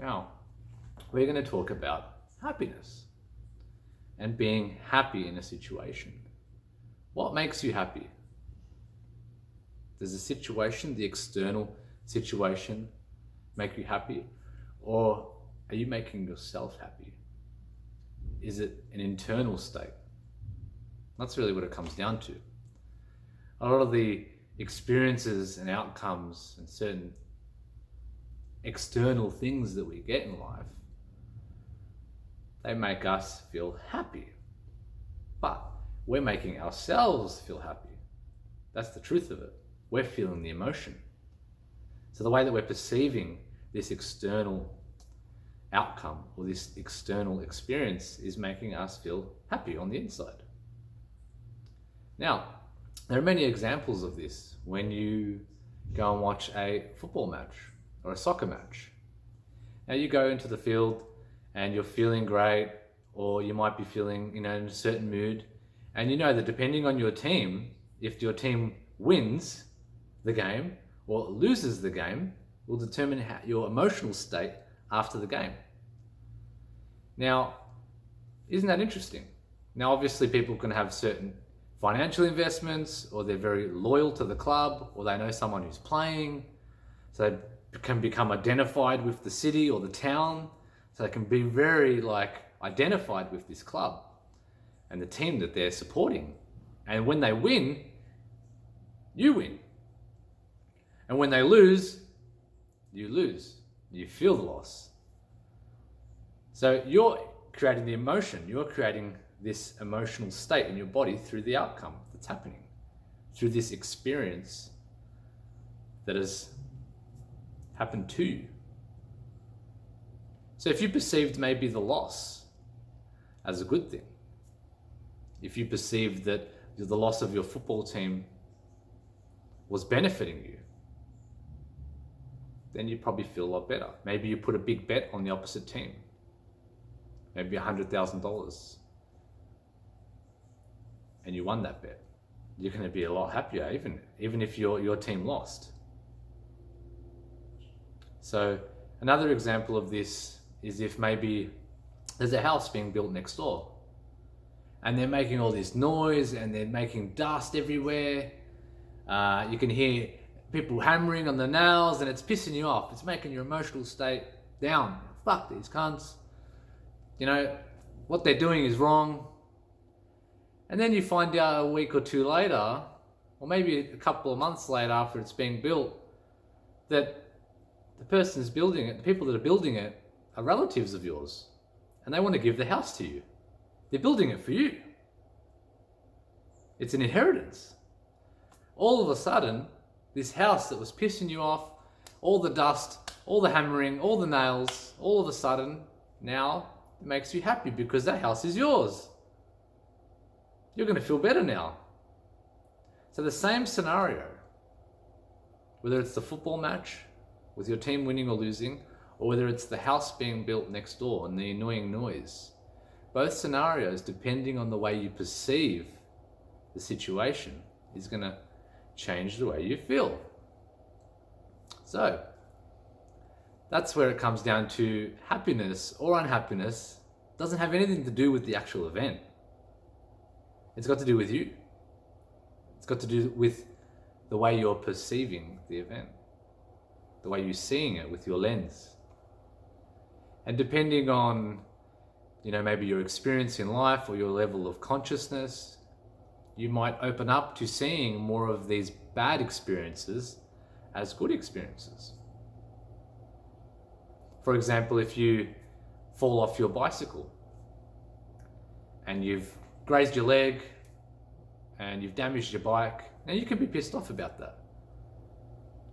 Now, we're going to talk about happiness and being happy in a situation. What makes you happy? Does the situation, the external situation, make you happy? Or are you making yourself happy? Is it an internal state? That's really what it comes down to. A lot of the experiences and outcomes and certain external things that we get in life, they make us feel happy. But we're making ourselves feel happy. That's the truth of it. We're feeling the emotion. So the way that we're perceiving this external outcome or this external experience is making us feel happy on the inside. Now, there are many examples of this when you go and watch a football match or a soccer match. Now you go into the field and you're feeling great, or you might be feeling, in a certain mood, and you know that depending on your team, if your team wins the game or loses the game, will determine your emotional state after the game. Now, isn't that interesting? Now, obviously, people can have certain financial investments, or they're very loyal to the club, or they know someone who's playing, so they can become identified with the city or the town, so they can be very identified with this club and the team that they're supporting. And when they win, you win. And when they lose, you lose. You feel the loss. So you're creating the emotion. You're creating this emotional state in your body through the outcome that's happening, through this experience that has happened to you. So if you perceived maybe the loss as a good thing, if you perceived that the loss of your football team was benefiting you, then you probably feel a lot better. Maybe you put a big bet on the opposite team, maybe $100,000, and you won that bet. You're going to be a lot happier, even if your team lost. So another example of this is if maybe there's a house being built next door, and they're making all this noise and they're making dust everywhere. You can hear people hammering on the nails, and it's pissing you off. It's making your emotional state down. Fuck these cunts. What they're doing is wrong. And then you find out a week or two later, or maybe a couple of months later after it's being built, that the person who's building it, the people that are building it, are relatives of yours, and they want to give the house to you. They're building it for you. It's an inheritance. All of a sudden, this house that was pissing you off, all the dust, all the hammering, all the nails, all of a sudden, now it makes you happy because that house is yours. You're going to feel better now. So the same scenario, whether it's the football match with your team winning or losing, or whether it's the house being built next door and the annoying noise, both scenarios, depending on the way you perceive the situation, is going to change the way you feel. So that's where it comes down to. Happiness or unhappiness doesn't have anything to do with the actual event. It's got to do with you. It's got to do with the way you're perceiving the event, the way you're seeing it with your lens. And depending on, maybe your experience in life or your level of consciousness, you might open up to seeing more of these bad experiences as good experiences. For example, if you fall off your bicycle and you've grazed your leg and you've damaged your bike, now you can be pissed off about that.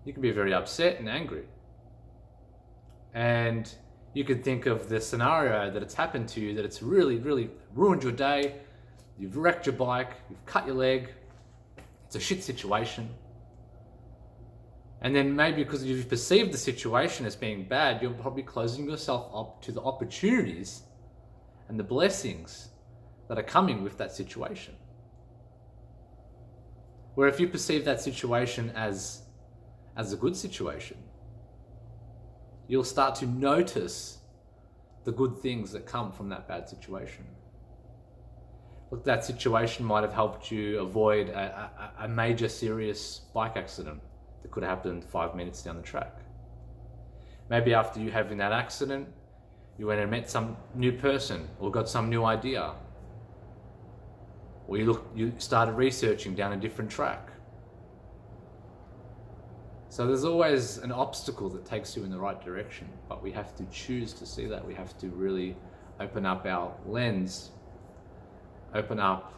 You can be very upset and angry. And you could think of the scenario that it's happened to you, that it's really, really ruined your day. You've wrecked your bike, you've cut your leg. It's a shit situation. And then maybe because you've perceived the situation as being bad, you're probably closing yourself up to the opportunities and the blessings that are coming with that situation. Where if you perceive that situation as a good situation, you'll start to notice the good things that come from that bad situation. Look, that situation might have helped you avoid a major serious bike accident that could have happened 5 minutes down the track. Maybe after you having that accident, you went and met some new person or got some new idea. Or you started researching down a different track. So there's always an obstacle that takes you in the right direction, but we have to choose to see that. We have to really open up our lens, open up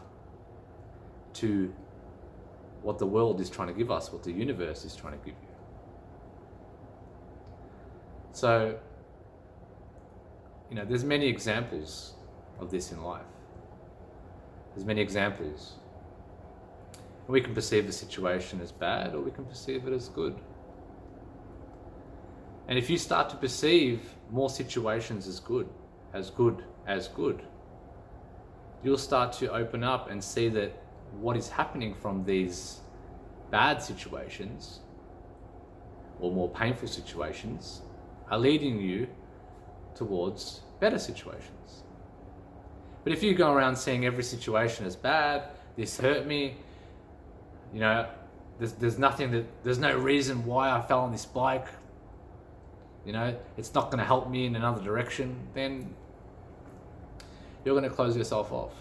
to what the world is trying to give us, what the universe is trying to give you. So, there's many examples of this in life. There's many examples. We can perceive the situation as bad, or we can perceive it as good. And if you start to perceive more situations as good, you'll start to open up and see that what is happening from these bad situations, or more painful situations, are leading you towards better situations. But if you go around seeing every situation as bad, this hurt me, there's no reason why I fell on this bike, it's not going to help me in another direction, then you're going to close yourself off.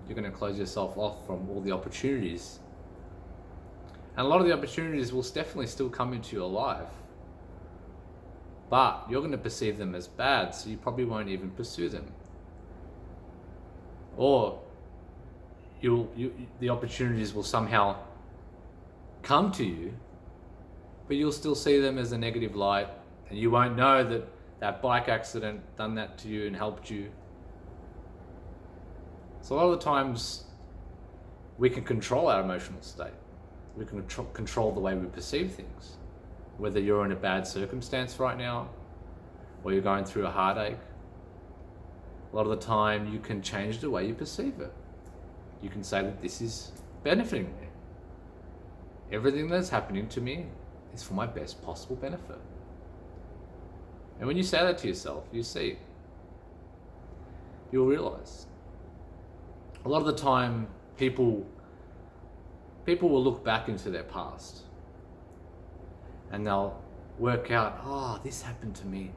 You're going to close yourself off from all the opportunities. And a lot of the opportunities will definitely still come into your life, but you're going to perceive them as bad, so you probably won't even pursue them. Or the opportunities will somehow come to you, but you'll still see them as a negative light, and you won't know that that bike accident done that to you and helped you. So a lot of the times we can control our emotional state. We can control the way we perceive things. Whether you're in a bad circumstance right now, or you're going through a heartache, a lot of the time you can change the way you perceive it. You can say that this is benefiting me. Everything that's happening to me is for my best possible benefit. And when you say that to yourself, you'll realize. A lot of the time, people will look back into their past and they'll work out, oh, this happened to me.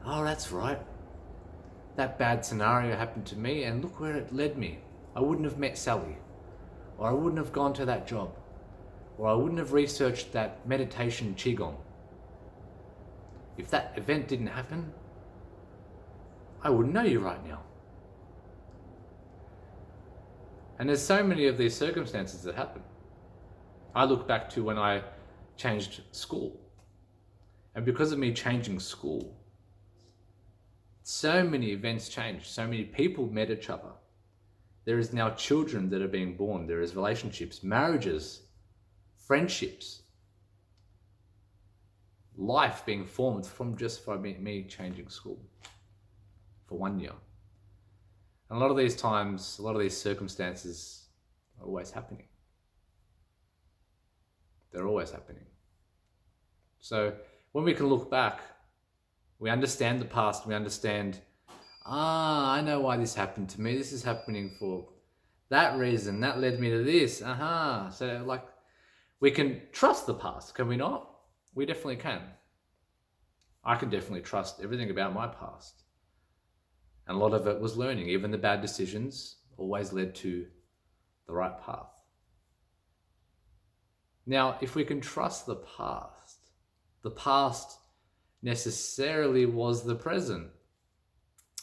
Oh, that's right. That bad scenario happened to me, and look where it led me. I wouldn't have met Sally, or I wouldn't have gone to that job, or I wouldn't have researched that meditation Qigong. If that event didn't happen, I wouldn't know you right now. And there's so many of these circumstances that happen. I look back to when I changed school. And because of me changing school, so many events changed. So many people met each other. There is now children that are being born. There is relationships, marriages, friendships, life being formed from me changing school for 1 year. And a lot of these times, a lot of these circumstances are always happening. They're always happening. So when we can look back, we understand the past, we understand, I know why this happened to me. This is happening for that reason. That led me to this. So we can trust the past, can we not? We definitely can. I can definitely trust everything about my past. And a lot of it was learning. Even the bad decisions always led to the right path. Now, if we can trust the past necessarily was the present.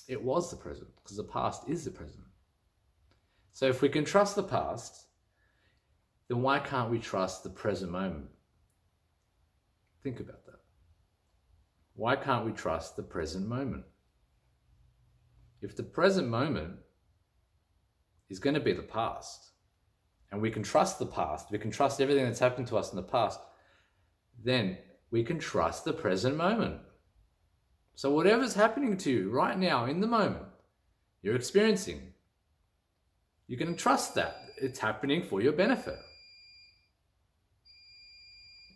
It was the present, because the past is the present. So if we can trust the past, then why can't we trust the present moment? Think about that. Why can't we trust the present moment? If the present moment is going to be the past, and we can trust the past, we can trust everything that's happened to us in the past, then we can trust the present moment. So whatever's happening to you right now in the moment you're experiencing, you can trust that it's happening for your benefit.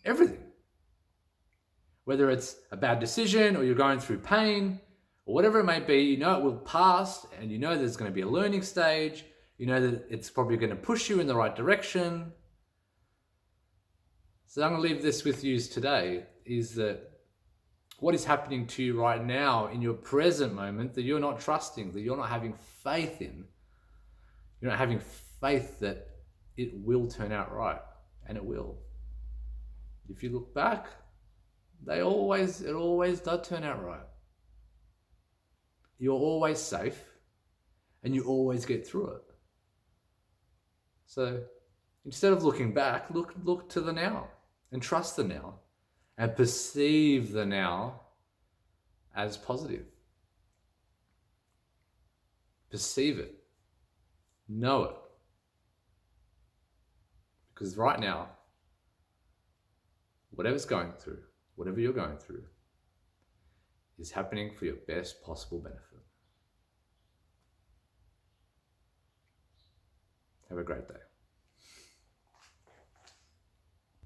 Everything. Whether it's a bad decision or you're going through pain or whatever it may be, you know it will pass, and you know there's going to be a learning stage. You know that it's probably going to push you in the right direction. So I'm going to leave this with you today, is that what is happening to you right now in your present moment that you're not trusting, that you're not having faith in. You're not having faith that it will turn out right, and it will. If you look back, it always does turn out right. You're always safe, and you always get through it. So instead of looking back, look to the now and trust the now and perceive the now as positive. Perceive it. Know it. Because right now, whatever you're going through, is happening for your best possible benefit. Have a great day.